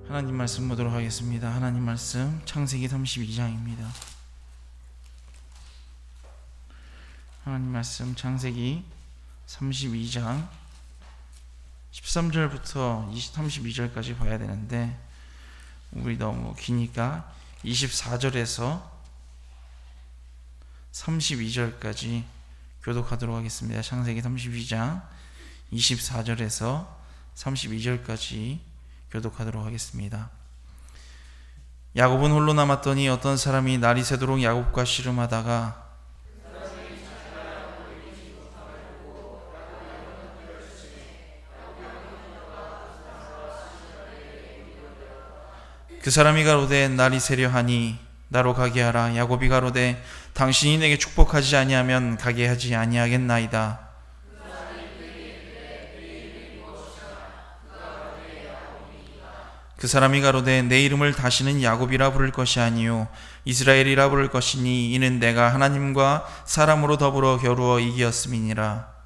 하나님 말씀 보도록 하겠습니다. 하나님 말씀 창세기 32장입니다. 하나님 말씀 창세기 32장 13절부터 32절까지 봐야 되는데 우리 너무 기니까 24절에서 32절까지 교독하도록 하겠습니다. 창세기 32장 24절에서 32절까지 교독하도록 하겠습니다. 야곱은 홀로 남았더니 어떤 사람이 날이 새도록 야곱과 씨름하다가 그 사람이 가로되 날이 새려 하니 나로 가게 하라. 야곱이 가로되 당신이 내게 축복하지 아니하면 가게 하지 아니하겠나이다. 그 사람이 가로되 내 이름을 다시는 야곱이라 부를 것이 아니요 이스라엘이라 부를 것이니 이는 내가 하나님과 사람으로 더불어 겨루어 이기었음이니라.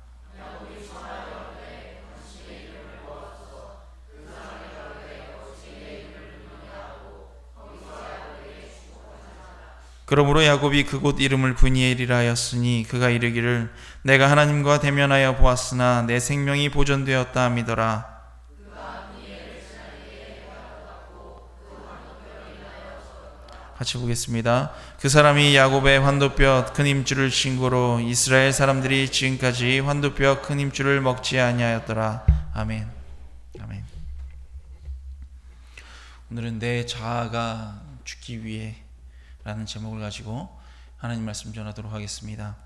그러므로 야곱이 그곳 이름을 브니엘이라 하였으니 그가 이르기를 내가 하나님과 대면하여 보았으나 내 생명이 보존되었다 함이더라. 같이 보겠습니다. 그 사람이 야곱의 환도뼈 큰 힘줄을 친 고로 이스라엘 사람들이 지금까지 환도뼈 큰 힘줄을 먹지 아니하였더라. 아멘. 아멘. 오늘은 내 자아가 죽기 위해 라는 제목을 가지고 하나님 말씀 전하도록 하겠습니다.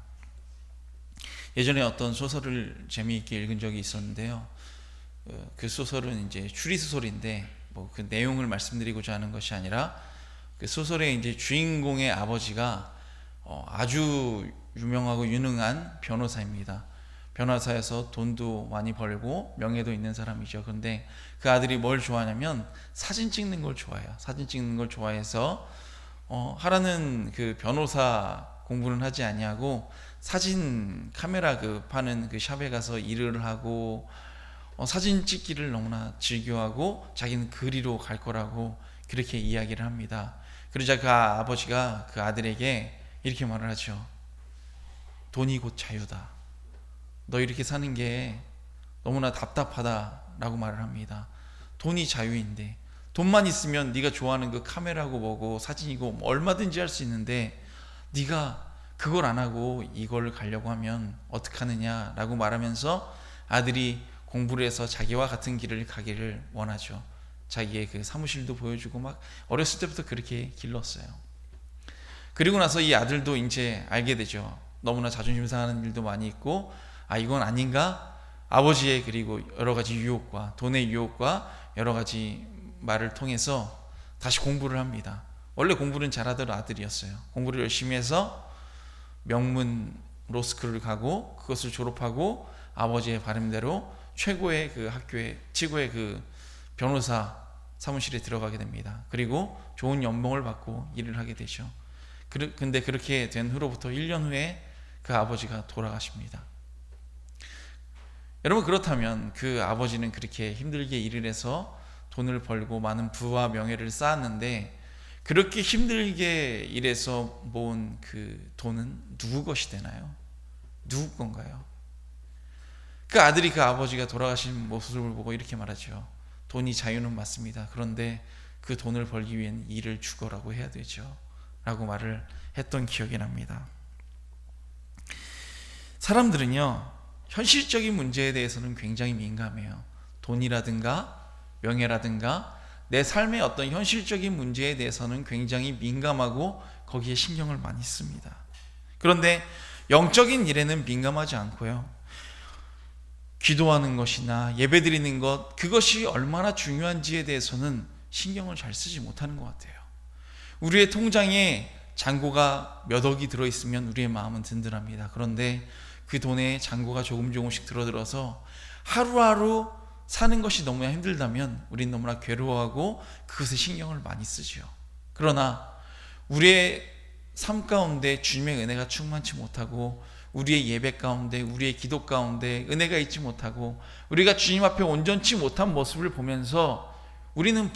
예전에 어떤 소설을 재미있게 읽은 적이 있었는데요. 그 소설은 이제 추리소설인데 그 내용을 말씀드리고자 하는 것이 아니라 그 소설의 이제 주인공의 아버지가 아주 유명하고 유능한 변호사입니다. 변호사여서 돈도 많이 벌고 명예도 있는 사람이죠. 그런데 그 아들이 뭘 좋아하냐면 사진 찍는 걸 좋아해요. 사진 찍는 걸 좋아해서 하라는 그 변호사 공부는 하지 아니하고 사진 카메라 파는 그 샵에 가서 일을 하고 사진 찍기를 너무나 즐겨하고 자기는 그리로 갈 거라고 그렇게 이야기를 합니다. 그러자 그 아버지가 그 아들에게 이렇게 말을 하죠. 돈이 곧 자유다. 너 이렇게 사는 게 너무나 답답하다라고 말을 합니다. 돈이 자유인데 돈만 있으면 네가 좋아하는 그 카메라고 뭐고 사진이고 얼마든지 할 수 있는데 네가 그걸 안 하고 이걸 가려고 하면 어떡하느냐라고 말하면서 아들이 공부를 해서 자기와 같은 길을 가기를 원하죠. 자기의 그 사무실도 보여주고 막 어렸을 때부터 그렇게 길렀어요. 그리고 나서 이 아들도 이제 알게 되죠. 너무나 자존심 상하는 일도 많이 있고 이건 아닌가? 아버지의 그리고 여러 가지 유혹과 돈의 유혹과 여러 가지 말을 통해서 다시 공부를 합니다. 원래 공부는 잘하던 아들이었어요. 공부를 열심히 해서 명문 로스쿨을 가고 그것을 졸업하고 아버지의 바람대로 최고의 그 학교에 최고의 그 변호사 사무실에 들어가게 됩니다. 그리고 좋은 연봉을 받고 일을 하게 되죠. 근데 그렇게 된 후로부터 1년 후에 그 아버지가 돌아가십니다. 여러분, 그렇다면 그 아버지는 그렇게 힘들게 일을 해서 돈을 벌고 많은 부와 명예를 쌓았는데 그렇게 힘들게 일해서 모은 그 돈은 누구 것이 되나요? 누구 건가요? 그 아들이 그 아버지가 돌아가신 모습을 보고 이렇게 말하죠. 돈이 자유는 맞습니다. 그런데 그 돈을 벌기 위해는 일을 죽어라고 해야 되죠. 라고 말을 했던 기억이 납니다. 사람들은요, 현실적인 문제에 대해서는 굉장히 민감해요. 돈이라든가 명예라든가 내 삶의 어떤 현실적인 문제에 대해서는 굉장히 민감하고 거기에 신경을 많이 씁니다. 그런데 영적인 일에는 민감하지 않고요. 기도하는 것이나 예배드리는 것, 그것이 얼마나 중요한지에 대해서는 신경을 잘 쓰지 못하는 것 같아요. 우리의 통장에 잔고가 몇 억이 들어있으면 우리의 마음은 든든합니다. 그런데 그 돈에 잔고가 조금씩 들어들어서 하루하루 사는 것이 너무나 힘들다면 우리는 너무나 괴로워하고 그것에 신경을 많이 쓰죠. 그러나 우리의 삶 가운데 주님의 은혜가 충만치 못하고 우리의 예배 가운데 우리의 기도 가운데 은혜가 있지 못하고 우리가 주님 앞에 온전치 못한 모습을 보면서 우리는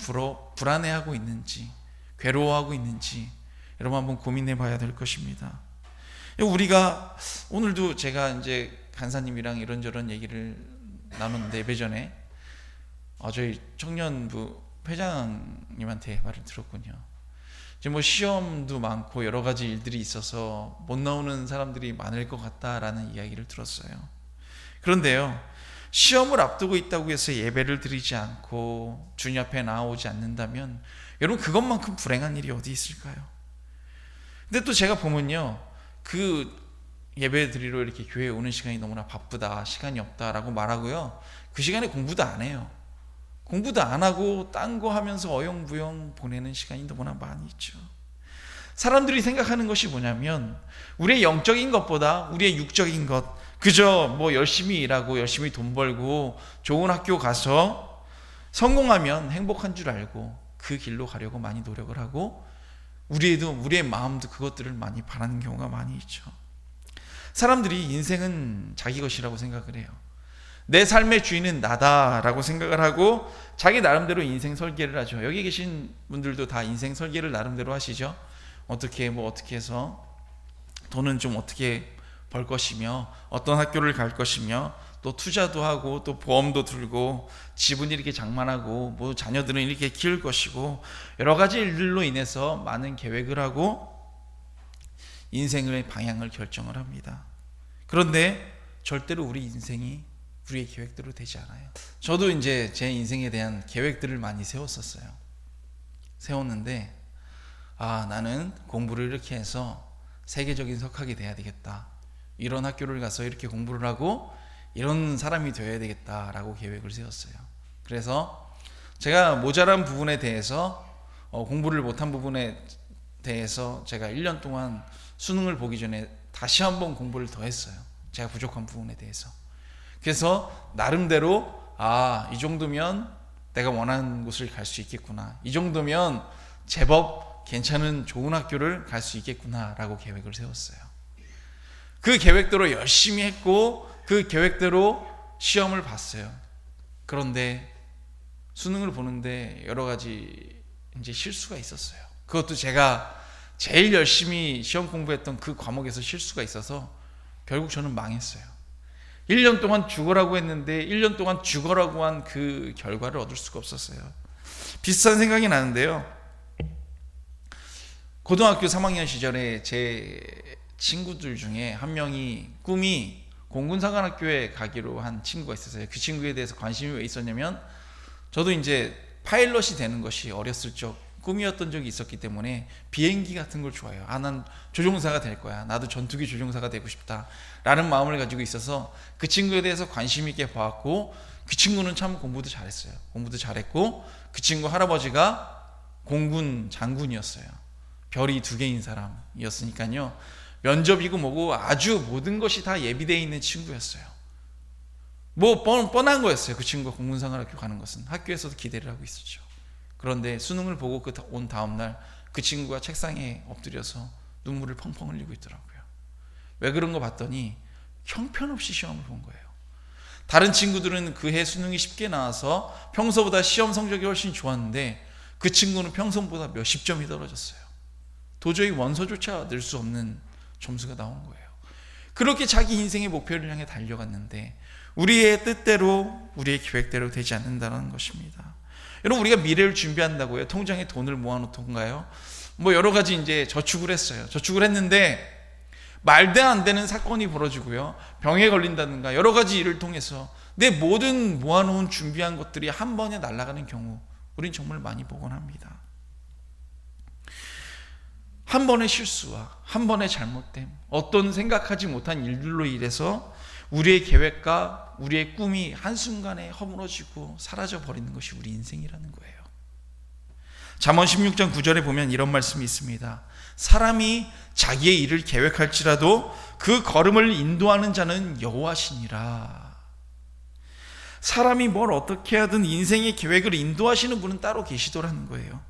불안해하고 있는지, 괴로워하고 있는지 여러분 한번 고민해 봐야 될 것입니다. 우리가 오늘도 제가 이제 간사님이랑 이런저런 얘기를 나눴는데 예배 전에 저희 청년부 회장님한테 말을 들었군요. 이제 뭐 시험도 많고 여러 가지 일들이 있어서 못 나오는 사람들이 많을 것 같다라는 이야기를 들었어요. 그런데요, 시험을 앞두고 있다고 해서 예배를 드리지 않고 주님 앞에 나오지 않는다면 여러분 그것만큼 불행한 일이 어디 있을까요? 근데 또 제가 보면요, 그 예배 드리러 이렇게 교회에 오는 시간이 너무나 바쁘다, 시간이 없다라고 말하고요, 그 시간에 공부도 안 해요. 공부도 안 하고 딴 거 하면서 어영부영 보내는 시간이 너무나 많이 있죠. 사람들이 생각하는 것이 뭐냐면 우리의 영적인 것보다 우리의 육적인 것, 그저 뭐 열심히 일하고 열심히 돈 벌고 좋은 학교 가서 성공하면 행복한 줄 알고 그 길로 가려고 많이 노력을 하고 우리의 마음도 그것들을 많이 바라는 경우가 많이 있죠. 사람들이 인생은 자기 것이라고 생각을 해요. 내 삶의 주인은 나다라고 생각을 하고 자기 나름대로 인생 설계를 하죠. 여기 계신 분들도 다 인생 설계를 나름대로 하시죠. 어떻게 해서 돈은 좀 어떻게 벌 것이며 어떤 학교를 갈 것이며 또 투자도 하고 또 보험도 들고 집은 이렇게 장만하고 뭐 자녀들은 이렇게 키울 것이고 여러 가지 일들로 인해서 많은 계획을 하고 인생의 방향을 결정을 합니다. 그런데 절대로 우리 인생이 우리의 계획대로 되지 않아요. 저도 이제 제 인생에 대한 계획들을 많이 세웠는데 나는 공부를 이렇게 해서 세계적인 석학이 돼야 되겠다, 이런 학교를 가서 이렇게 공부를 하고 이런 사람이 되어야 되겠다라고 계획을 세웠어요. 그래서 제가 모자란 부분에 대해서 공부를 못한 부분에 대해서 제가 1년 동안 수능을 보기 전에 다시 한번 공부를 더 했어요. 제가 부족한 부분에 대해서. 그래서 나름대로 이 정도면 내가 원하는 곳을 갈 수 있겠구나, 이 정도면 제법 괜찮은 좋은 학교를 갈 수 있겠구나 라고 계획을 세웠어요. 그 계획대로 열심히 했고 그 계획대로 시험을 봤어요. 그런데 수능을 보는데 여러 가지 이제 실수가 있었어요. 그것도 제가 제일 열심히 시험 공부했던 그 과목에서 실수가 있어서 결국 저는 망했어요. 1년 동안 죽으라고 했는데 1년 동안 죽으라고 한 그 결과를 얻을 수가 없었어요. 비슷한 생각이 나는데요, 고등학교 3학년 시절에 제 친구들 중에 한 명이 꿈이 공군사관학교에 가기로 한 친구가 있었어요. 그 친구에 대해서 관심이 왜 있었냐면 저도 이제 파일럿이 되는 것이 어렸을 적 꿈이었던 적이 있었기 때문에 비행기 같은 걸 좋아해요. 난 조종사가 될 거야, 나도 전투기 조종사가 되고 싶다 라는 마음을 가지고 있어서 그 친구에 대해서 관심 있게 봐왔고, 그 친구는 참 공부도 잘했어요. 공부도 잘했고 그 친구 할아버지가 공군 장군이었어요. 별이 2개인 사람이었으니까요, 면접이고 뭐고 아주 모든 것이 다 예비되어 있는 친구였어요. 뭐 뻔한 거였어요. 그 친구가 공군사관학교 가는 것은 학교에서도 기대를 하고 있었죠. 그런데 수능을 보고 온 다음날 그 친구가 책상에 엎드려서 눈물을 펑펑 흘리고 있더라고요. 왜 그런 거 봤더니 형편없이 시험을 본 거예요. 다른 친구들은 그 해 수능이 쉽게 나와서 평소보다 시험 성적이 훨씬 좋았는데 그 친구는 평소보다 몇십 점이 떨어졌어요. 도저히 원서조차 낼 수 없는 점수가 나온 거예요. 그렇게 자기 인생의 목표를 향해 달려갔는데 우리의 뜻대로 우리의 계획대로 되지 않는다는 것입니다. 여러분, 우리가 미래를 준비한다고요, 통장에 돈을 모아놓던가요? 뭐 여러 가지 이제 저축을 했어요. 저축을 했는데 말도 안 되는 사건이 벌어지고요, 병에 걸린다든가 여러 가지 일을 통해서 내 모든 모아놓은 준비한 것들이 한 번에 날아가는 경우 우린 정말 많이 보곤 합니다. 한 번의 실수와 한 번의 잘못됨, 어떤 생각하지 못한 일들로 인해서 우리의 계획과 우리의 꿈이 한순간에 허물어지고 사라져버리는 것이 우리 인생이라는 거예요. 잠언 16장 9절에 보면 이런 말씀이 있습니다. 사람이 자기의 일을 계획할지라도 그 걸음을 인도하는 자는 여호와시니라. 사람이 뭘 어떻게 하든 인생의 계획을 인도하시는 분은 따로 계시더라는 거예요.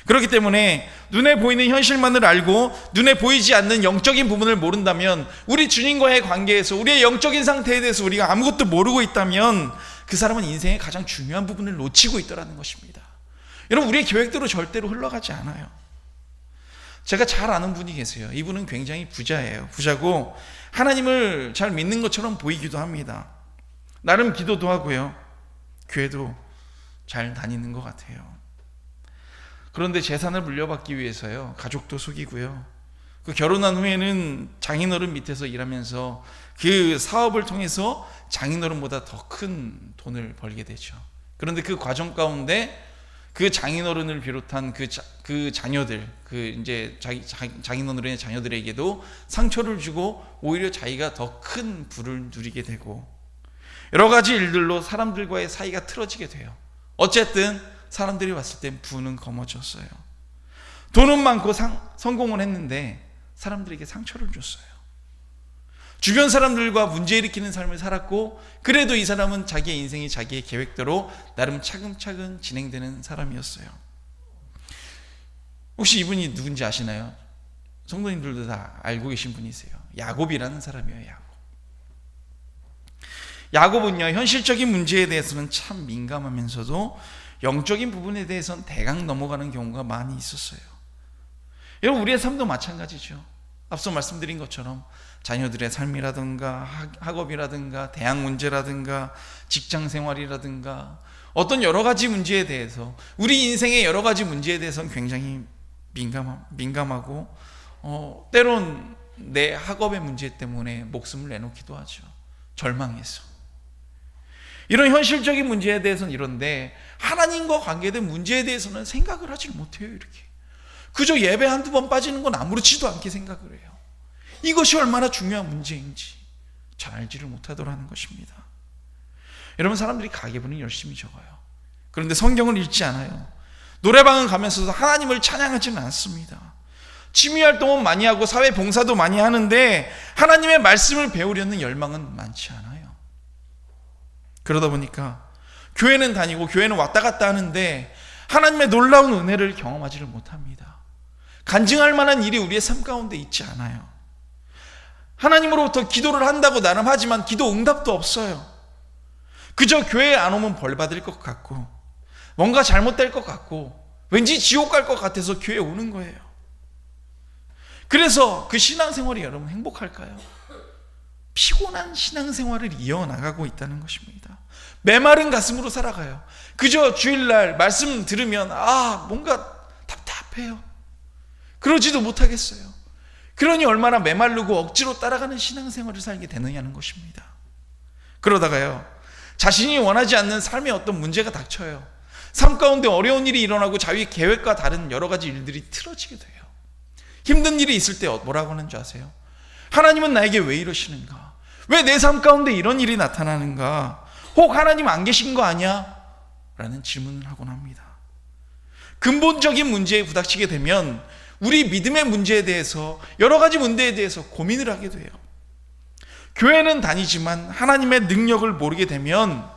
그렇기 때문에 눈에 보이는 현실만을 알고 눈에 보이지 않는 영적인 부분을 모른다면, 우리 주님과의 관계에서 우리의 영적인 상태에 대해서 우리가 아무것도 모르고 있다면 그 사람은 인생의 가장 중요한 부분을 놓치고 있더라는 것입니다. 여러분, 우리의 계획대로 절대로 흘러가지 않아요. 제가 잘 아는 분이 계세요. 이분은 굉장히 부자예요. 부자고 하나님을 잘 믿는 것처럼 보이기도 합니다. 나름 기도도 하고요. 교회도 잘 다니는 것 같아요. 그런데 재산을 물려받기 위해서요, 가족도 속이고요, 그 결혼한 후에는 장인어른 밑에서 일하면서 그 사업을 통해서 장인어른보다 더 큰 돈을 벌게 되죠. 그런데 그 과정 가운데 그 장인어른을 비롯한 그 자녀들, 이제 장인어른의 자녀들에게도 상처를 주고 오히려 자기가 더 큰 부를 누리게 되고, 여러 가지 일들로 사람들과의 사이가 틀어지게 돼요. 어쨌든 사람들이 봤을 땐 부는 거머졌어요. 돈은 많고 성공을 했는데 사람들에게 상처를 줬어요. 주변 사람들과 문제 일으키는 삶을 살았고, 그래도 이 사람은 자기의 인생이 자기의 계획대로 나름 차근차근 진행되는 사람이었어요. 혹시 이분이 누군지 아시나요? 성도님들도 다 알고 계신 분이세요. 야곱이라는 사람이에요. 야곱은요, 현실적인 문제에 대해서는 참 민감하면서도 영적인 부분에 대해서는 대강 넘어가는 경우가 많이 있었어요. 여러분, 우리의 삶도 마찬가지죠. 앞서 말씀드린 것처럼 자녀들의 삶이라든가 학업이라든가 대학 문제라든가 직장 생활이라든가 어떤 여러 가지 문제에 대해서, 우리 인생의 여러 가지 문제에 대해서는 굉장히 민감하고 때론 내 학업의 문제 때문에 목숨을 내놓기도 하죠. 절망해서. 이런 현실적인 문제에 대해서는 이런데, 하나님과 관계된 문제에 대해서는 생각을 하지 못해요. 이렇게 그저 예배 한두 번 빠지는 건 아무렇지도 않게 생각을 해요. 이것이 얼마나 중요한 문제인지 잘 알지를 못하더라는 것입니다. 여러분, 사람들이 가계부는 열심히 적어요. 그런데 성경을 읽지 않아요. 노래방은 가면서도 하나님을 찬양하지는 않습니다. 취미활동은 많이 하고 사회 봉사도 많이 하는데 하나님의 말씀을 배우려는 열망은 많지 않아요. 그러다 보니까 교회는 다니고 교회는 왔다 갔다 하는데 하나님의 놀라운 은혜를 경험하지를 못합니다. 간증할 만한 일이 우리의 삶 가운데 있지 않아요. 하나님으로부터 기도를 한다고 나름 하지만 기도 응답도 없어요. 그저 교회에 안 오면 벌 받을 것 같고, 뭔가 잘못될 것 같고, 왠지 지옥 갈 것 같아서 교회에 오는 거예요. 그래서 그 신앙생활이 여러분 행복할까요? 피곤한 신앙생활을 이어나가고 있다는 것입니다. 메마른 가슴으로 살아가요. 그저 주일날 말씀 들으면 뭔가 답답해요. 그러지도 못하겠어요. 그러니 얼마나 메마르고 억지로 따라가는 신앙생활을 살게 되느냐는 것입니다. 그러다가요, 자신이 원하지 않는 삶에 어떤 문제가 닥쳐요. 삶 가운데 어려운 일이 일어나고 자기 계획과 다른 여러 가지 일들이 틀어지게 돼요. 힘든 일이 있을 때 뭐라고 하는 줄 아세요? 하나님은 나에게 왜 이러시는가? 왜 내 삶 가운데 이런 일이 나타나는가? 혹 하나님 안 계신 거 아니야? 라는 질문을 하곤 합니다. 근본적인 문제에 부닥치게 되면 우리 믿음의 문제에 대해서, 여러 가지 문제에 대해서 고민을 하게 돼요. 교회는 다니지만 하나님의 능력을 모르게 되면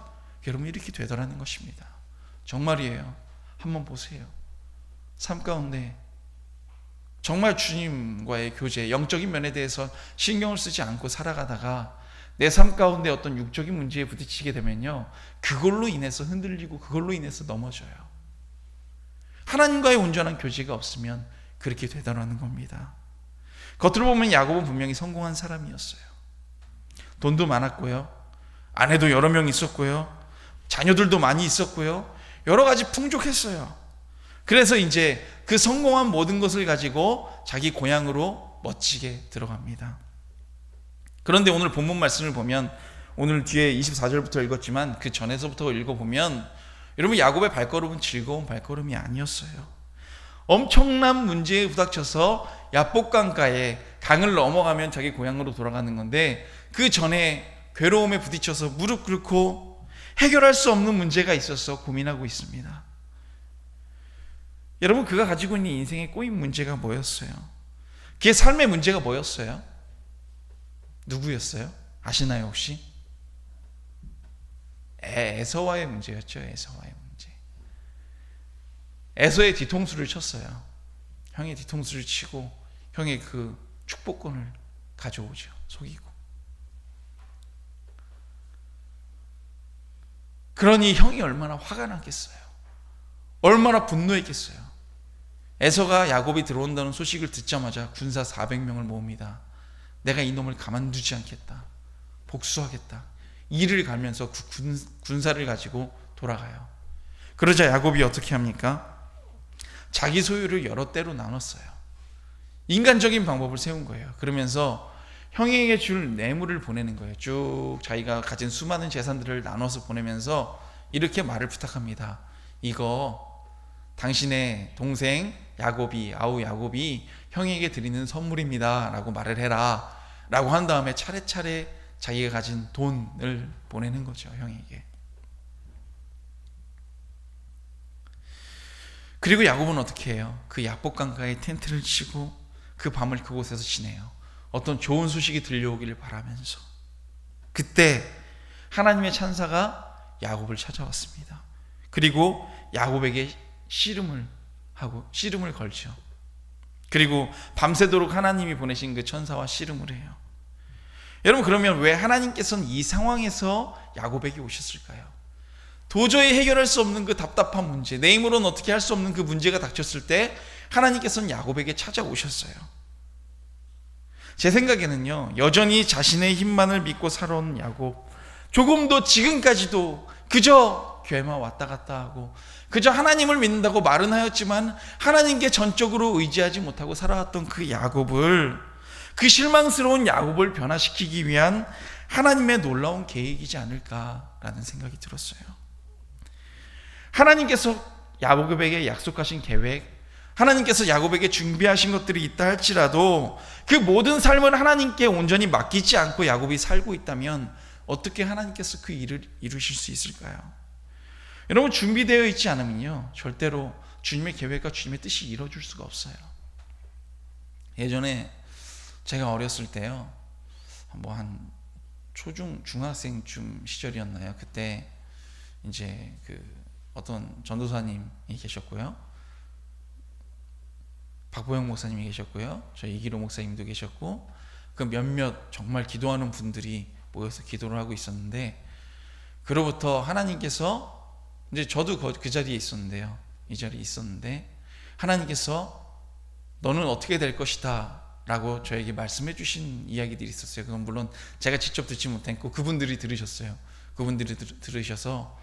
여러분 이렇게 되더라는 것입니다. 정말이에요. 한번 보세요. 삶 가운데 정말 주님과의 교제, 영적인 면에 대해서 신경을 쓰지 않고 살아가다가 내 삶 가운데 어떤 육적인 문제에 부딪히게 되면요, 그걸로 인해서 흔들리고 그걸로 인해서 넘어져요. 하나님과의 온전한 교제가 없으면 그렇게 되더라는 겁니다. 겉으로 보면 야곱은 분명히 성공한 사람이었어요. 돈도 많았고요, 아내도 여러 명 있었고요, 자녀들도 많이 있었고요, 여러 가지 풍족했어요. 그래서 이제 그 성공한 모든 것을 가지고 자기 고향으로 멋지게 들어갑니다. 그런데 오늘 본문 말씀을 보면, 오늘 뒤에 24절부터 읽었지만 그 전에서부터 읽어보면 여러분, 야곱의 발걸음은 즐거운 발걸음이 아니었어요. 엄청난 문제에 부닥쳐서 야복강가에 강을 넘어가면 자기 고향으로 돌아가는 건데, 그 전에 괴로움에 부딪혀서 무릎 꿇고 해결할 수 없는 문제가 있어서 고민하고 있습니다. 여러분, 그가 가지고 있는 인생의 꼬인 문제가 뭐였어요? 그의 삶의 문제가 뭐였어요? 누구였어요? 아시나요 혹시? 에서와의 문제였죠. 에서와의 문제. 에서의 뒤통수를 쳤어요. 형의 뒤통수를 치고 형의 그 축복권을 가져오죠. 속이고. 그러니 형이 얼마나 화가 났겠어요. 얼마나 분노했겠어요. 에서가 야곱이 들어온다는 소식을 듣자마자 군사 400명을 모읍니다. 내가 이놈을 가만두지 않겠다. 복수하겠다. 이를 갈면서 그 군사를 가지고 돌아가요. 그러자 야곱이 어떻게 합니까? 자기 소유를 여러 때로 나눴어요. 인간적인 방법을 세운 거예요. 그러면서 형에게 줄 뇌물을 보내는 거예요. 쭉 자기가 가진 수많은 재산들을 나눠서 보내면서 이렇게 말을 부탁합니다. 이거 당신의 동생 야곱이, 아우 야곱이 형에게 드리는 선물입니다 라고 말을 해라 라고 한 다음에 차례차례 자기가 가진 돈을 보내는 거죠, 형에게. 그리고 야곱은 어떻게 해요? 그 야복 강가에 텐트를 치고 그 밤을 그곳에서 지내요. 어떤 좋은 소식이 들려오기를 바라면서. 그때 하나님의 찬사가 야곱을 찾아왔습니다. 그리고 야곱에게 씨름을 걸죠. 그리고 밤새도록 하나님이 보내신 그 천사와 씨름을 해요. 여러분, 그러면 왜 하나님께서는 이 상황에서 야곱에게 오셨을까요? 도저히 해결할 수 없는 그 답답한 문제, 내 힘으로는 어떻게 할 수 없는 그 문제가 닥쳤을 때 하나님께서는 야곱에게 찾아오셨어요. 제 생각에는요, 여전히 자신의 힘만을 믿고 살아온 야곱, 조금도 지금까지도 그저 교회만 왔다 갔다 하고 그저 하나님을 믿는다고 말은 하였지만 하나님께 전적으로 의지하지 못하고 살아왔던 그 야곱을, 그 실망스러운 야곱을 변화시키기 위한 하나님의 놀라운 계획이지 않을까라는 생각이 들었어요. 하나님께서 야곱에게 약속하신 계획, 하나님께서 야곱에게 준비하신 것들이 있다 할지라도 그 모든 삶을 하나님께 온전히 맡기지 않고 야곱이 살고 있다면 어떻게 하나님께서 그 일을 이루실 수 있을까요? 여러분, 준비되어 있지 않으면요, 절대로 주님의 계획과 주님의 뜻이 이루어질 수가 없어요. 예전에 제가 어렸을 때요, 뭐 한 초중 중학생쯤 시절이었나요? 그때 이제 그 어떤 전도사님이 계셨고요, 박보영 목사님이 계셨고요, 저희 이기로 목사님도 계셨고, 그 몇몇 정말 기도하는 분들이 모여서 기도를 하고 있었는데, 그로부터 하나님께서, 이제 저도 그 자리에 있었는데요, 이 자리에 있었는데 하나님께서 너는 어떻게 될 것이다 라고 저에게 말씀해 주신 이야기들이 있었어요. 그건 물론 제가 직접 듣지 못했고 그분들이 들으셨어요. 그분들이 들으셔서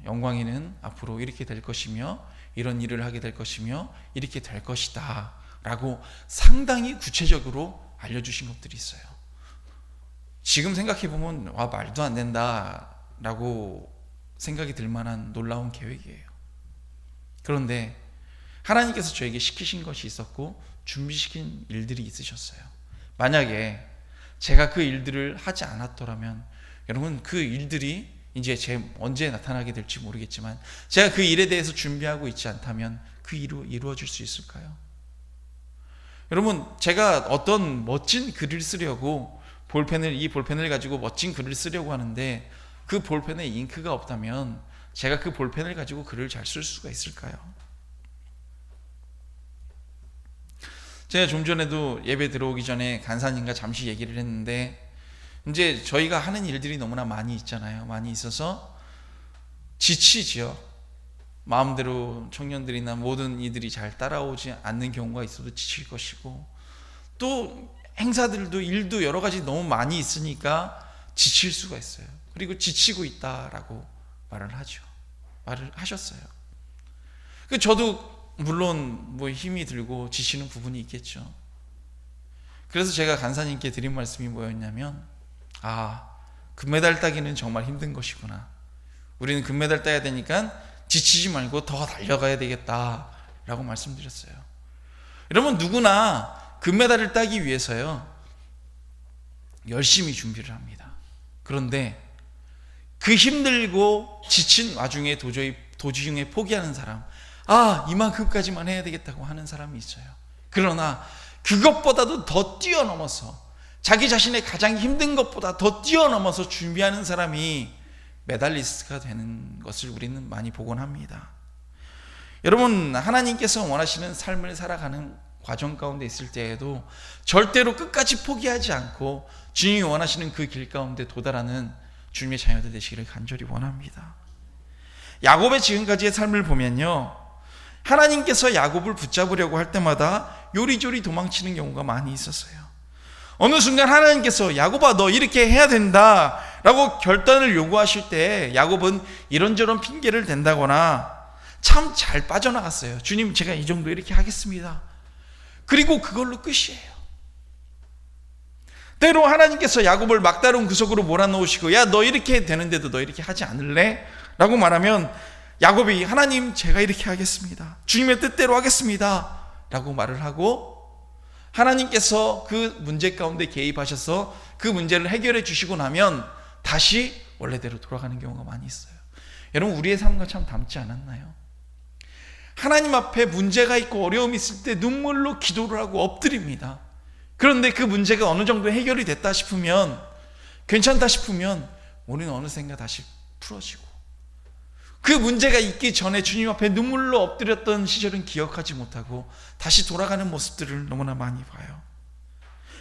영광이는 앞으로 이렇게 될 것이며 이런 일을 하게 될 것이며 이렇게 될 것이다 라고 상당히 구체적으로 알려주신 것들이 있어요. 지금 생각해보면 와, 말도 안 된다 라고 생각이 들 만한 놀라운 계획이에요. 그런데 하나님께서 저에게 시키신 것이 있었고 준비시킨 일들이 있으셨어요. 만약에 제가 그 일들을 하지 않았더라면 여러분, 그 일들이 이제 언제 나타나게 될지 모르겠지만 제가 그 일에 대해서 준비하고 있지 않다면 그 일이 이루어질 수 있을까요? 여러분, 제가 어떤 멋진 글을 쓰려고 이 볼펜을 가지고 멋진 글을 쓰려고 하는데 그 볼펜에 잉크가 없다면 제가 그 볼펜을 가지고 글을 잘 쓸 수가 있을까요? 제가 좀 전에도 예배 들어오기 전에 간사님과 잠시 얘기를 했는데, 이제 저희가 하는 일들이 너무나 많이 있잖아요. 많이 있어서 지치지요. 마음대로 청년들이나 모든 이들이 잘 따라오지 않는 경우가 있어도 지칠 것이고, 또 행사들도 일도 여러 가지 너무 많이 있으니까 지칠 수가 있어요. 그리고 지치고 있다라고 말을 하셨어요. 저도 물론 뭐 힘이 들고 지치는 부분이 있겠죠. 그래서 제가 간사님께 드린 말씀이 뭐였냐면, 금메달 따기는 정말 힘든 것이구나. 우리는 금메달 따야 되니까 지치지 말고 더 달려가야 되겠다라고 말씀드렸어요. 여러분, 누구나 금메달을 따기 위해서요, 열심히 준비를 합니다. 그런데 그 힘들고 지친 와중에 도중에 포기하는 사람, 이만큼까지만 해야 되겠다고 하는 사람이 있어요. 그러나 그것보다도 더 뛰어넘어서, 자기 자신의 가장 힘든 것보다 더 뛰어넘어서 준비하는 사람이 메달리스트가 되는 것을 우리는 많이 보곤 합니다. 여러분, 하나님께서 원하시는 삶을 살아가는 과정 가운데 있을 때에도 절대로 끝까지 포기하지 않고 주님이 원하시는 그 길 가운데 도달하는 주님의 자녀들 되시기를 간절히 원합니다. 야곱의 지금까지의 삶을 보면요, 하나님께서 야곱을 붙잡으려고 할 때마다 요리조리 도망치는 경우가 많이 있었어요. 어느 순간 하나님께서 야곱아 너 이렇게 해야 된다 라고 결단을 요구하실 때 야곱은 이런저런 핑계를 댄다거나 참 잘 빠져나갔어요. 주님 제가 이 정도 이렇게 하겠습니다. 그리고 그걸로 끝이에요. 때로 하나님께서 야곱을 막다른 구석으로 몰아넣으시고 야 너 이렇게 되는데도 너 이렇게 하지 않을래? 라고 말하면 야곱이 하나님 제가 이렇게 하겠습니다. 주님의 뜻대로 하겠습니다. 라고 말을 하고 하나님께서 그 문제 가운데 개입하셔서 그 문제를 해결해 주시고 나면 다시 원래대로 돌아가는 경우가 많이 있어요. 여러분 우리의 삶과 참 닮지 않았나요? 하나님 앞에 문제가 있고 어려움이 있을 때 눈물로 기도를 하고 엎드립니다. 그런데 그 문제가 어느 정도 해결이 됐다 싶으면 괜찮다 싶으면 우리는 어느샌가 다시 풀어지고 그 문제가 있기 전에 주님 앞에 눈물로 엎드렸던 시절은 기억하지 못하고 다시 돌아가는 모습들을 너무나 많이 봐요.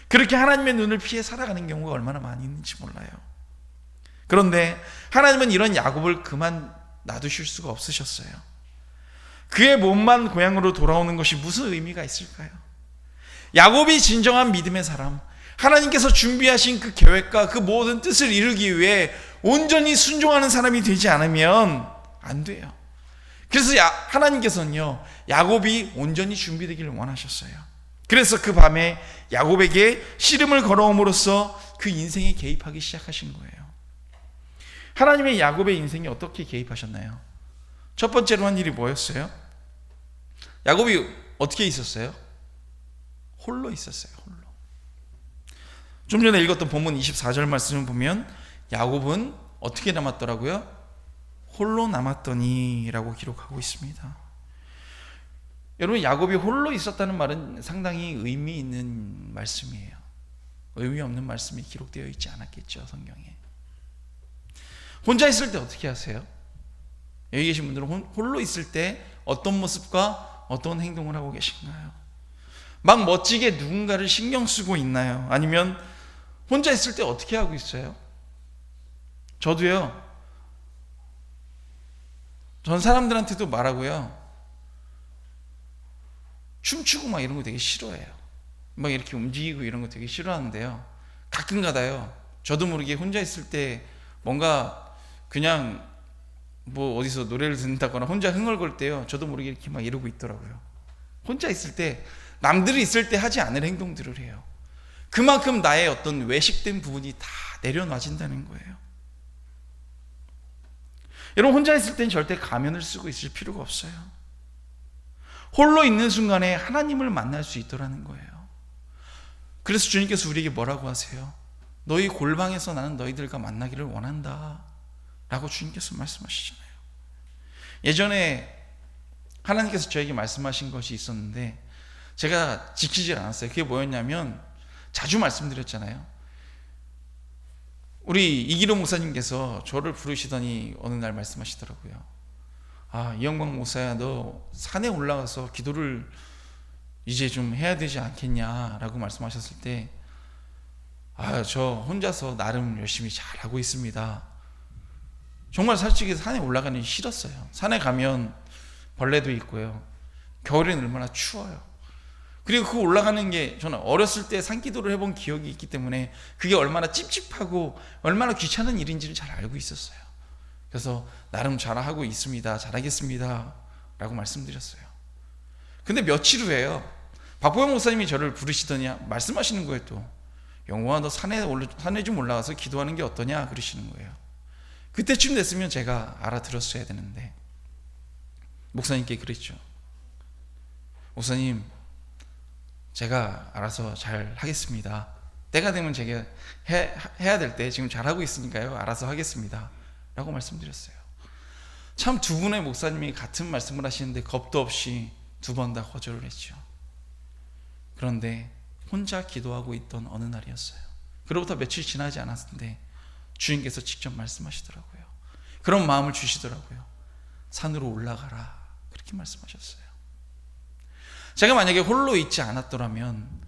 그렇게 하나님의 눈을 피해 살아가는 경우가 얼마나 많이 있는지 몰라요. 그런데 하나님은 이런 야곱을 그만 놔두실 수가 없으셨어요. 그의 몸만 고향으로 돌아오는 것이 무슨 의미가 있을까요? 야곱이 진정한 믿음의 사람, 하나님께서 준비하신 그 계획과 그 모든 뜻을 이루기 위해 온전히 순종하는 사람이 되지 않으면 안 돼요. 그래서 하나님께서는요 야곱이 온전히 준비되기를 원하셨어요. 그래서 그 밤에 야곱에게 씨름을 걸어옴으로써 그 인생에 개입하기 시작하신 거예요. 하나님의 야곱의 인생에 어떻게 개입하셨나요? 첫 번째로 한 일이 뭐였어요? 야곱이 어떻게 있었어요? 홀로 있었어요. 홀로. 좀 전에 읽었던 본문 24절 말씀을 보면 야곱은 어떻게 남았더라고요? 홀로 남았더니 라고 기록하고 있습니다. 여러분 야곱이 홀로 있었다는 말은 상당히 의미 있는 말씀이에요. 의미 없는 말씀이 기록되어 있지 않았겠죠, 성경에. 혼자 있을 때 어떻게 하세요? 여기 계신 분들은 홀로 있을 때 어떤 모습과 어떤 행동을 하고 계신가요? 막 멋지게 누군가를 신경 쓰고 있나요? 아니면 혼자 있을 때 어떻게 하고 있어요? 저도요, 전 사람들한테도 말하고요, 춤추고 막 이런 거 되게 싫어해요. 막 이렇게 움직이고 이런 거 되게 싫어하는데요, 가끔 가다요 저도 모르게 혼자 있을 때 뭔가 그냥 뭐 어디서 노래를 듣는다거나 혼자 흥얼거릴 때요 저도 모르게 이렇게 막 이러고 있더라고요. 혼자 있을 때 남들이 있을 때 하지 않을 행동들을 해요. 그만큼 나의 어떤 외식된 부분이 다 내려놔진다는 거예요. 여러분 혼자 있을 땐 절대 가면을 쓰고 있을 필요가 없어요. 홀로 있는 순간에 하나님을 만날 수 있더라는 거예요. 그래서 주님께서 우리에게 뭐라고 하세요? 너희 골방에서 나는 너희들과 만나기를 원한다 라고 주님께서 말씀하시잖아요. 예전에 하나님께서 저에게 말씀하신 것이 있었는데 제가 지키질 않았어요. 그게 뭐였냐면 자주 말씀드렸잖아요. 우리 이기로 목사님께서 저를 부르시더니 어느 날 말씀하시더라고요. 아, 이영광 목사야, 너 산에 올라가서 기도를 이제 좀 해야 되지 않겠냐라고 말씀하셨을 때, 아, 저 혼자서 나름 열심히 잘하고 있습니다. 정말 솔직히 산에 올라가는 게 싫었어요. 산에 가면 벌레도 있고요, 겨울에는 얼마나 추워요. 그리고 그 올라가는 게 저는 어렸을 때 산기도를 해본 기억이 있기 때문에 그게 얼마나 찝찝하고 얼마나 귀찮은 일인지를 잘 알고 있었어요. 그래서 나름 잘하고 있습니다, 잘하겠습니다 라고 말씀드렸어요. 근데 며칠 후에요 박보영 목사님이 저를 부르시더니 말씀하시는 거예요. 또 영호아, 너 산에 좀 올라가서 기도하는 게 어떠냐 그러시는 거예요. 그때쯤 됐으면 제가 알아들었어야 되는데 목사님께 그랬죠. 목사님, 제가 알아서 잘 하겠습니다. 때가 되면 제가 해야 될 때 지금 잘하고 있으니까요 알아서 하겠습니다 라고 말씀드렸어요. 참 두 분의 목사님이 같은 말씀을 하시는데 겁도 없이 두 번 다 거절을 했죠. 그런데 혼자 기도하고 있던 어느 날이었어요. 그로부터 며칠 지나지 않았는데 주님께서 직접 말씀하시더라고요. 그런 마음을 주시더라고요. 산으로 올라가라 그렇게 말씀하셨어요. 제가 만약에 홀로 있지 않았더라면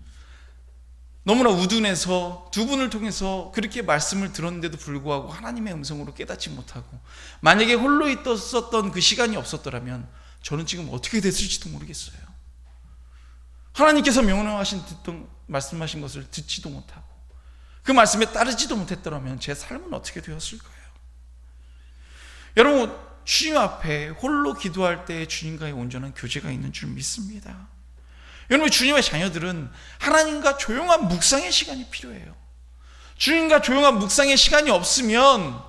너무나 우둔해서 두 분을 통해서 그렇게 말씀을 들었는데도 불구하고 하나님의 음성으로 깨닫지 못하고, 만약에 홀로 있었던 그 시간이 없었더라면 저는 지금 어떻게 됐을지도 모르겠어요. 하나님께서 명령하신 말씀하신 것을 듣지도 못하고 그 말씀에 따르지도 못했더라면 제 삶은 어떻게 되었을까요? 여러분, 주님 앞에 홀로 기도할 때 주님과의 온전한 교제가 있는 줄 믿습니다. 여러분, 주님의 자녀들은 하나님과 조용한 묵상의 시간이 필요해요. 주님과 조용한 묵상의 시간이 없으면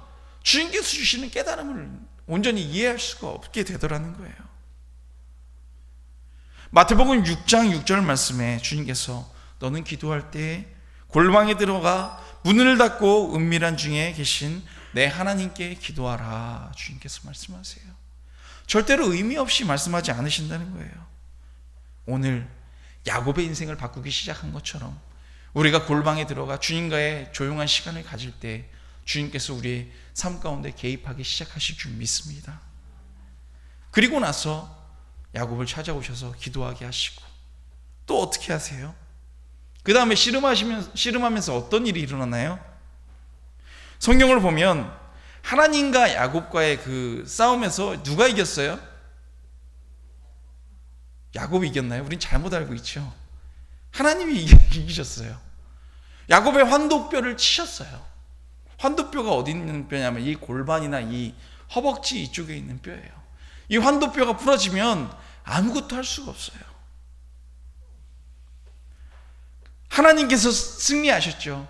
주님께서 주시는 깨달음을 온전히 이해할 수가 없게 되더라는 거예요. 마태복음 6장 6절 말씀에 주님께서 너는 기도할 때 골방에 들어가 문을 닫고 은밀한 중에 계신 내 하나님께 기도하라, 주님께서 말씀하세요. 절대로 의미 없이 말씀하지 않으신다는 거예요. 오늘 야곱의 인생을 바꾸기 시작한 것처럼 우리가 골방에 들어가 주님과의 조용한 시간을 가질 때 주님께서 우리의 삶 가운데 개입하기 시작하실 줄 믿습니다. 그리고 나서 야곱을 찾아오셔서 기도하게 하시고 또 어떻게 하세요? 그 다음에 씨름하면서 어떤 일이 일어나나요? 성경을 보면 하나님과 야곱과의 그 싸움에서 누가 이겼어요? 야곱이 이겼나요? 우린 잘못 알고 있죠. 하나님이 이기셨어요. 야곱의 환도뼈를 치셨어요. 환도뼈가 어디 있는 뼈냐면 이 골반이나 이 허벅지 이쪽에 있는 뼈예요. 이 환도뼈가 부러지면 아무것도 할 수가 없어요. 하나님께서 승리하셨죠.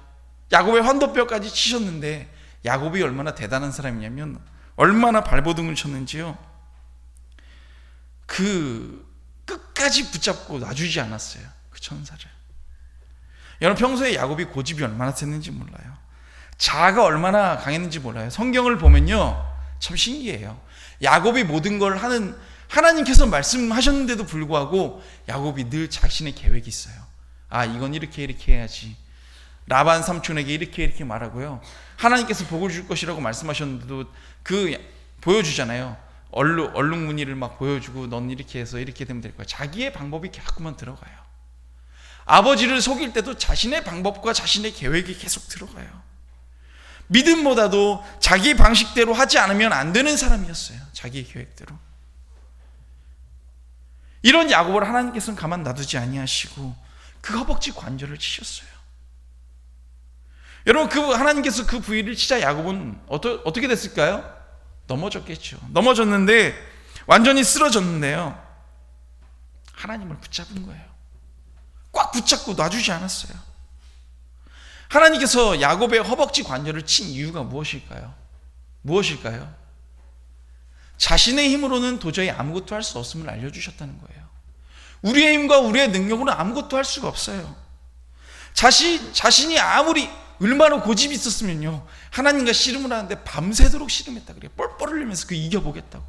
야곱의 환도뼈까지 치셨는데 야곱이 얼마나 대단한 사람이냐면 얼마나 발버둥을 쳤는지요. 끝까지 붙잡고 놔주지 않았어요. 그 천사를. 여러분, 평소에 야곱이 고집이 얼마나 셌는지 몰라요. 자아가 얼마나 강했는지 몰라요. 성경을 보면요, 참 신기해요. 야곱이 모든 걸 하는 하나님께서 말씀하셨는데도 불구하고 야곱이 늘 자신의 계획이 있어요. 아, 이건 이렇게 해야지. 라반 삼촌에게 이렇게 말하고요. 하나님께서 복을 줄 것이라고 말씀하셨는데도 보여주잖아요. 얼룩무늬를 막 보여주고 넌 이렇게 해서 이렇게 되면 될 거야. 자기의 방법이 자꾸만 들어가요. 아버지를 속일 때도 자신의 방법과 자신의 계획이 계속 들어가요. 믿음보다도 자기 방식대로 하지 않으면 안 되는 사람이었어요. 자기의 계획대로. 이런 야곱을 하나님께서는 가만 놔두지 아니하시고 그 허벅지 관절을 치셨어요. 여러분, 하나님께서 그 부위를 치자 야곱은 어떻게 됐을까요? 넘어졌겠죠. 넘어졌는데 완전히 쓰러졌는데요, 하나님을 붙잡은 거예요. 꽉 붙잡고 놔주지 않았어요. 하나님께서 야곱의 허벅지 관절을 친 이유가 무엇일까요? 자신의 힘으로는 도저히 아무것도 할 수 없음을 알려주셨다는 거예요. 우리의 힘과 우리의 능력으로는 아무것도 할 수가 없어요. 자신이 아무리 얼마나 고집이 있었으면요, 하나님과 씨름을 하는데 밤새도록 씨름했다 그래요. 뻘뻘 흘리면서 이겨보겠다고.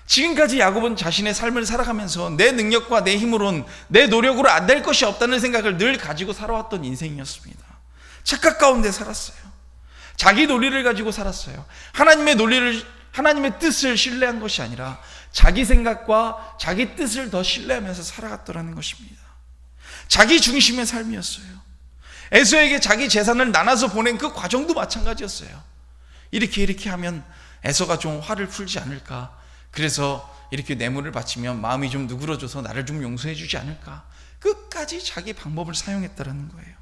지금까지 야곱은 자신의 삶을 살아가면서 내 능력과 내 힘으로는 내 노력으로 안 될 것이 없다는 생각을 늘 가지고 살아왔던 인생이었습니다. 착각 가운데 살았어요. 자기 논리를 가지고 살았어요. 하나님의 뜻을 신뢰한 것이 아니라 자기 생각과 자기 뜻을 더 신뢰하면서 살아갔더라는 것입니다. 자기 중심의 삶이었어요. 에서에게 자기 재산을 나눠서 보낸 그 과정도 마찬가지였어요. 이렇게 하면 에서가 좀 화를 풀지 않을까, 그래서 이렇게 뇌물을 바치면 마음이 좀 누그러져서 나를 좀 용서해 주지 않을까, 끝까지 자기 방법을 사용했다라는 거예요.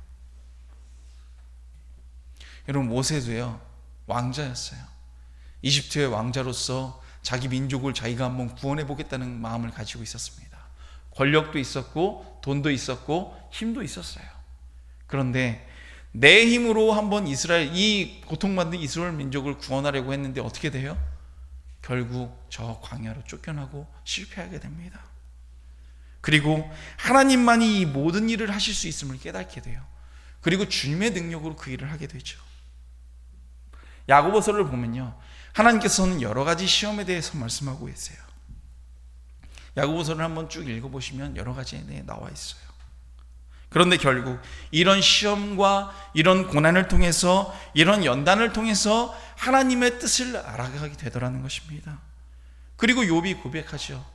여러분, 모세도요, 왕자였어요. 이집트의 왕자로서 자기 민족을 자기가 한번 구원해 보겠다는 마음을 가지고 있었습니다. 권력도 있었고 돈도 있었고 힘도 있었어요. 그런데 내 힘으로 한번 이 고통받는 이스라엘 민족을 구원하려고 했는데 어떻게 돼요? 결국 저 광야로 쫓겨나고 실패하게 됩니다. 그리고 하나님만이 이 모든 일을 하실 수 있음을 깨닫게 돼요. 그리고 주님의 능력으로 그 일을 하게 되죠. 야고보서를 보면요, 하나님께서는 여러 가지 시험에 대해서 말씀하고 계세요. 야고보서를 한번 쭉 읽어보시면 여러 가지에 대해 나와 있어요. 그런데 결국 이런 시험과 이런 고난을 통해서, 이런 연단을 통해서 하나님의 뜻을 알아가게 되더라는 것입니다. 그리고 욥이 고백하죠.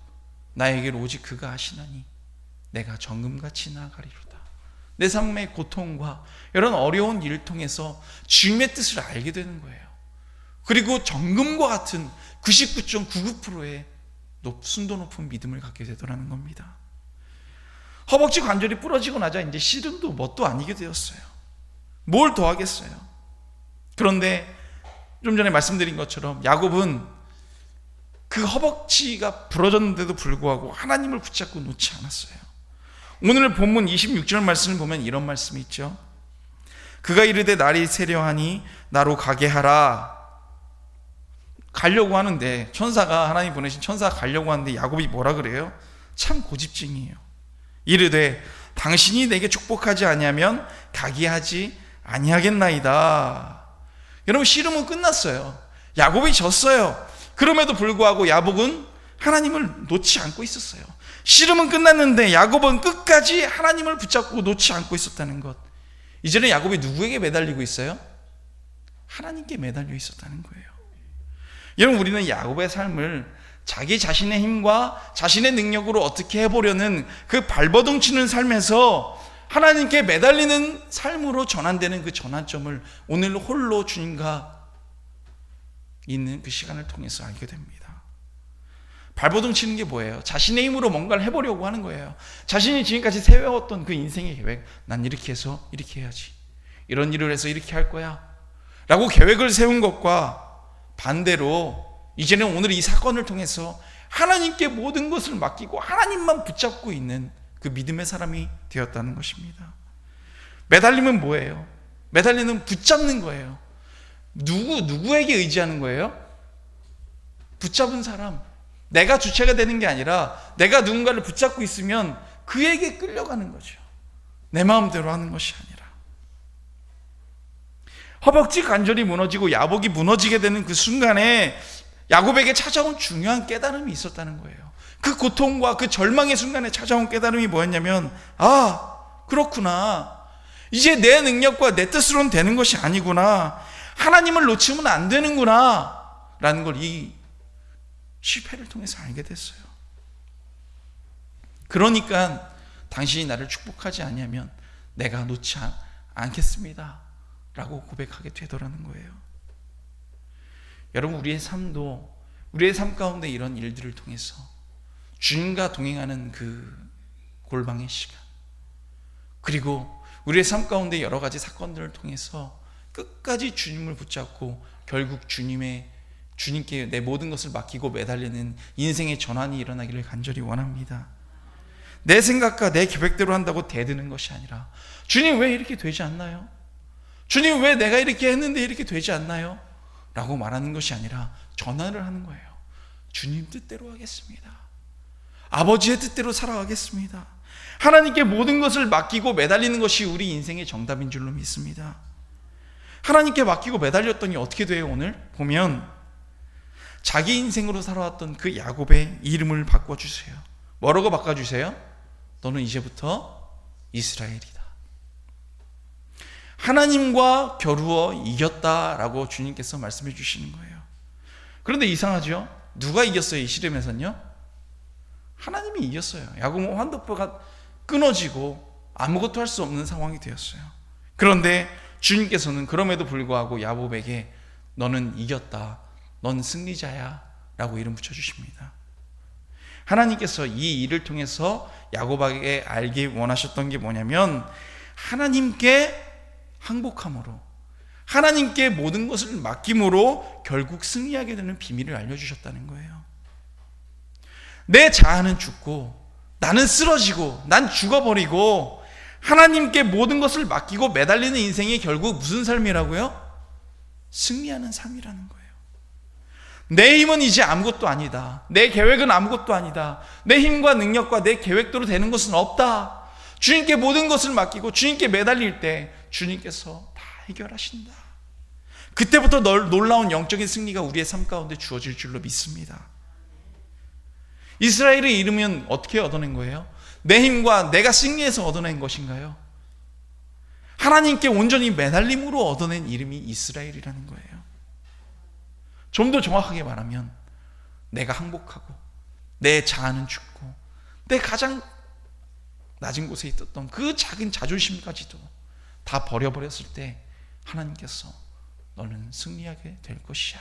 나에게로 오직 그가 하시나니 내가 정금같이 나아가리로다. 내 삶의 고통과 이런 어려운 일을 통해서 주님의 뜻을 알게 되는 거예요. 그리고 정금과 같은 99.99%의 순도 높은 믿음을 갖게 되더라는 겁니다. 허벅지 관절이 부러지고 나자 이제 씨름도 뭣도 아니게 되었어요. 뭘 더 하겠어요? 그런데 좀 전에 말씀드린 것처럼 야곱은 그 허벅지가 부러졌는데도 불구하고 하나님을 붙잡고 놓지 않았어요. 오늘 본문 26절 말씀을 보면 이런 말씀이 있죠. 그가 이르되 날이 세려하니 나로 가게 하라. 가려고 하는데 천사가, 하나님 보내신 천사가 가려고 하는데 야곱이 뭐라 그래요? 참 고집쟁이에요. 이르되 당신이 내게 축복하지 아니하면 가게 하지 아니하겠나이다. 여러분, 씨름은 끝났어요. 야곱이 졌어요. 그럼에도 불구하고 야곱은 하나님을 놓지 않고 있었어요. 씨름은 끝났는데 야곱은 끝까지 하나님을 붙잡고 놓지 않고 있었다는 것. 이제는 야곱이 누구에게 매달리고 있어요? 하나님께 매달려 있었다는 거예요. 여러분, 우리는 야곱의 삶을 자기 자신의 힘과 자신의 능력으로 어떻게 해보려는 그 발버둥치는 삶에서 하나님께 매달리는 삶으로 전환되는 그 전환점을 오늘 홀로 주님과 있는 그 시간을 통해서 알게 됩니다. 발버둥치는 게 뭐예요? 자신의 힘으로 뭔가를 해보려고 하는 거예요. 자신이 지금까지 세워왔던 그 인생의 계획, 난 이렇게 해서 이렇게 해야지, 이런 일을 해서 이렇게 할 거야 라고 계획을 세운 것과 반대로 이제는 오늘 이 사건을 통해서 하나님께 모든 것을 맡기고 하나님만 붙잡고 있는 그 믿음의 사람이 되었다는 것입니다. 매달림은 뭐예요? 매달리는 붙잡는 거예요. 누구에게 의지하는 거예요? 붙잡은 사람. 내가 주체가 되는 게 아니라 내가 누군가를 붙잡고 있으면 그에게 끌려가는 거죠. 내 마음대로 하는 것이 아니라. 허벅지 관절이 무너지고 야복이 무너지게 되는 그 순간에 야곱에게 찾아온 중요한 깨달음이 있었다는 거예요. 그 고통과 그 절망의 순간에 찾아온 깨달음이 뭐였냐면, 아, 그렇구나. 이제 내 능력과 내 뜻으로는 되는 것이 아니구나. 하나님을 놓치면 안 되는구나 라는 걸 이 실패를 통해서 알게 됐어요. 그러니까 당신이 나를 축복하지 아니하면 내가 놓지 않겠습니다 라고 고백하게 되더라는 거예요. 여러분, 우리의 삶 가운데 이런 일들을 통해서 주님과 동행하는 그 골방의 시간, 그리고 우리의 삶 가운데 여러 가지 사건들을 통해서 끝까지 주님을 붙잡고 결국 주님께 내 모든 것을 맡기고 매달리는 인생의 전환이 일어나기를 간절히 원합니다. 내 생각과 내 계획대로 한다고 대드는 것이 아니라, 주님 왜 이렇게 되지 않나요? 주님 왜 내가 이렇게 했는데 이렇게 되지 않나요? 라고 말하는 것이 아니라 전환을 하는 거예요. 주님 뜻대로 하겠습니다. 아버지의 뜻대로 살아가겠습니다. 하나님께 모든 것을 맡기고 매달리는 것이 우리 인생의 정답인 줄로 믿습니다. 하나님께 맡기고 매달렸더니 어떻게 돼요? 오늘 보면 자기 인생으로 살아왔던 그 야곱의 이름을 바꿔주세요. 뭐라고 바꿔주세요? 너는 이제부터 이스라엘이다. 하나님과 겨루어 이겼다라고 주님께서 말씀해 주시는 거예요. 그런데 이상하죠? 누가 이겼어요? 이 씨름에서는요? 하나님이 이겼어요. 야곱은 환도뼈가 끊어지고 아무것도 할 수 없는 상황이 되었어요. 그런데 주님께서는 그럼에도 불구하고 야곱에게 너는 이겼다, 넌 승리자야 라고 이름 붙여주십니다. 하나님께서 이 일을 통해서 야곱에게 알게 원하셨던 게 뭐냐면, 하나님께 항복함으로, 하나님께 모든 것을 맡김으로 결국 승리하게 되는 비밀을 알려주셨다는 거예요. 내 자아는 죽고 나는 쓰러지고 난 죽어버리고 하나님께 모든 것을 맡기고 매달리는 인생이 결국 무슨 삶이라고요? 승리하는 삶이라는 거예요. 내 힘은 이제 아무것도 아니다. 내 계획은 아무것도 아니다. 내 힘과 능력과 내 계획대로 되는 것은 없다. 주님께 모든 것을 맡기고 주님께 매달릴 때 주님께서 다 해결하신다. 그때부터 놀라운 영적인 승리가 우리의 삶 가운데 주어질 줄로 믿습니다. 이스라엘의 이름은 어떻게 얻어낸 거예요? 내 힘과 내가 승리해서 얻어낸 것인가요? 하나님께 온전히 매달림으로 얻어낸 이름이 이스라엘이라는 거예요. 좀 더 정확하게 말하면, 내가 항복하고 내 자아는 죽고 내 가장 낮은 곳에 있었던 그 작은 자존심까지도 다 버려버렸을 때 하나님께서 너는 승리하게 될 것이야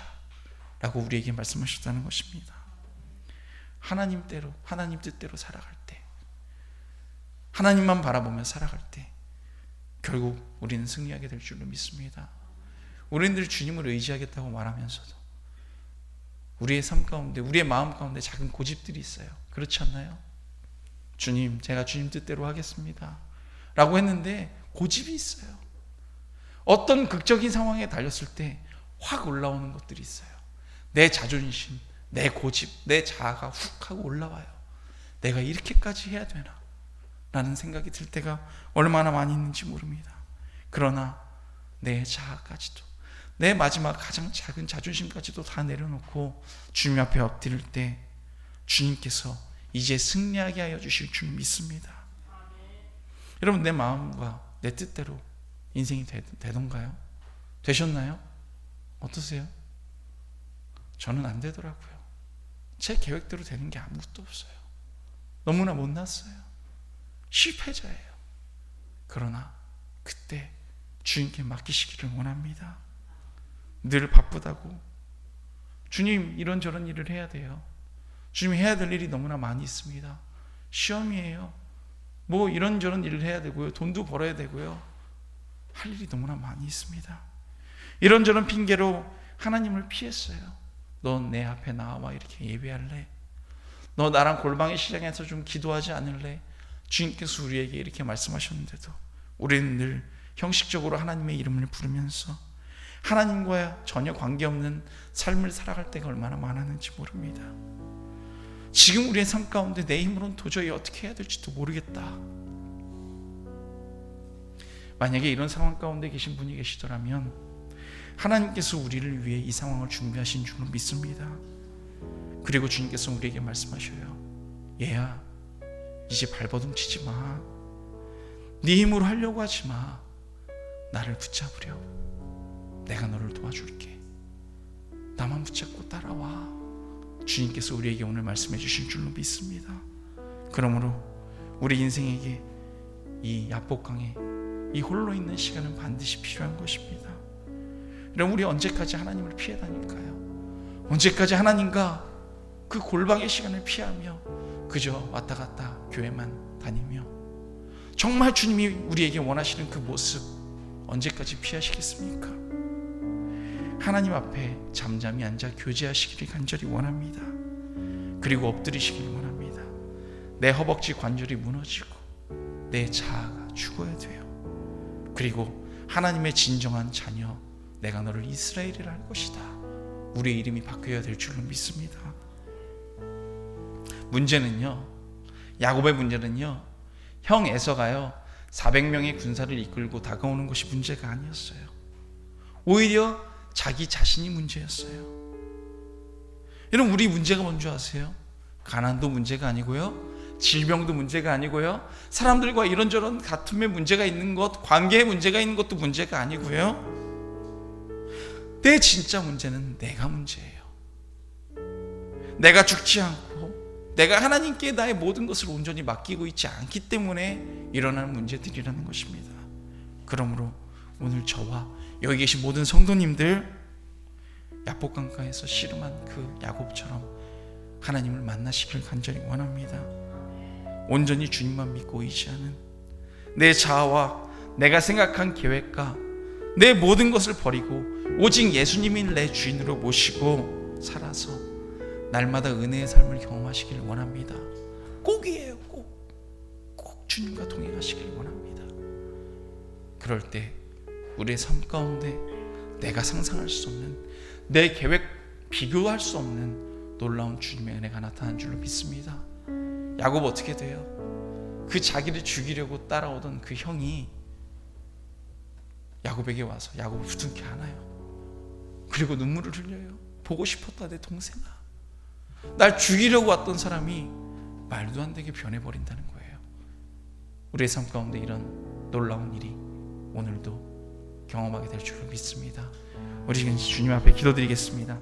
라고 우리에게 말씀하셨다는 것입니다. 하나님 뜻대로 살아갈 때, 하나님만 바라보며 살아갈 때 결국 우리는 승리하게 될 줄로 믿습니다. 우리들 주님을 의지하겠다고 말하면서도 우리의 삶 가운데, 우리의 마음 가운데 작은 고집들이 있어요. 그렇지 않나요? 주님, 제가 주님 뜻대로 하겠습니다 라고 했는데 고집이 있어요. 어떤 극적인 상황에 달렸을 때 확 올라오는 것들이 있어요. 내 자존심, 내 고집, 내 자아가 훅 하고 올라와요. 내가 이렇게까지 해야 되나 라는 생각이 들 때가 얼마나 많이 있는지 모릅니다. 그러나 내 자아까지도, 내 마지막 가장 작은 자존심까지도 다 내려놓고 주님 앞에 엎드릴 때 주님께서 이제 승리하게 하여 주실 줄 믿습니다. 여러분, 내 마음과 내 뜻대로 인생이 되던가요? 되셨나요? 어떠세요? 저는 안 되더라고요. 제 계획대로 되는 게 아무것도 없어요. 너무나 못났어요. 실패자예요. 그러나 그때 주님께 맡기시기를 원합니다. 늘 바쁘다고 주님 이런저런 일을 해야 돼요. 주님 해야 될 일이 너무나 많이 있습니다. 시험이에요. 뭐 이런저런 일을 해야 되고요. 돈도 벌어야 되고요. 할 일이 너무나 많이 있습니다. 이런저런 핑계로 하나님을 피했어요. 너 내 앞에 나와 이렇게 예배할래? 너 나랑 골방의 시장에서 좀 기도하지 않을래? 주님께서 우리에게 이렇게 말씀하셨는데도 우리는 늘 형식적으로 하나님의 이름을 부르면서 하나님과 전혀 관계없는 삶을 살아갈 때가 얼마나 많았는지 모릅니다. 지금 우리의 삶 가운데 내 힘으로는 도저히 어떻게 해야 될지도 모르겠다. 만약에 이런 상황 가운데 계신 분이 계시더라면 하나님께서 우리를 위해 이 상황을 준비하신 줄로 믿습니다. 그리고 주님께서 우리에게 말씀하셔요. 얘야, 이제 발버둥 치지 마. 네 힘으로 하려고 하지 마. 나를 붙잡으려. 내가 너를 도와줄게. 나만 붙잡고 따라와. 주님께서 우리에게 오늘 말씀해 주신 줄로 믿습니다. 그러므로 우리 인생에게 이 야복강에 이 홀로 있는 시간은 반드시 필요한 것입니다. 그럼 우리 언제까지 하나님을 피해 다닐까요? 언제까지 하나님과 그 골방의 시간을 피하며 그저 왔다 갔다 교회만 다니며 정말 주님이 우리에게 원하시는 그 모습 언제까지 피하시겠습니까? 하나님 앞에 잠잠히 앉아 교제하시기를 간절히 원합니다. 그리고 엎드리시기를 원합니다. 내 허벅지 관절이 무너지고 내 자아가 죽어야 돼요. 그리고 하나님의 진정한 자녀, 내가 너를 이스라엘이라 할 것이다. 우리의 이름이 바뀌어야 될 줄로 믿습니다. 문제는요, 야곱의 문제는요, 형 에서가요 400명의 군사를 이끌고 다가오는 것이 문제가 아니었어요. 오히려 자기 자신이 문제였어요. 여러분, 우리 문제가 뭔지 아세요? 가난도 문제가 아니고요, 질병도 문제가 아니고요, 사람들과 이런저런 다툼의 문제가 있는 것, 관계의 문제가 있는 것도 문제가 아니고요, 내 진짜 문제는 내가 문제예요. 내가 죽지 않고 내가 하나님께 나의 모든 것을 온전히 맡기고 있지 않기 때문에 일어나는 문제들이라는 것입니다. 그러므로 오늘 저와 여기 계신 모든 성도님들, 야복강가에서 씨름한 그 야곱처럼 하나님을 만나시길 간절히 원합니다. 온전히 주님만 믿고 의지하는 내 자아와 내가 생각한 계획과 내 모든 것을 버리고 오직 예수님이 내 주인으로 모시고 살아서 날마다 은혜의 삶을 경험하시길 원합니다. 꼭이에요. 꼭 주님과 동행하시길 원합니다. 그럴 때 우리의 삶 가운데 내가 상상할 수 없는, 내 계획 비교할 수 없는 놀라운 주님의 은혜가 나타난 줄로 믿습니다. 야곱 어떻게 돼요? 그 자기를 죽이려고 따라오던 그 형이 야곱에게 와서 야곱을 부둥켜 안아요. 그리고 눈물을 흘려요. 보고 싶었다 내 동생아. 날 죽이려고 왔던 사람이 말도 안 되게 변해버린다는 거예요. 우리의 삶 가운데 이런 놀라운 일이 오늘도 경험하게 될 줄로 믿습니다. 우리 지금 주님 앞에 기도드리겠습니다.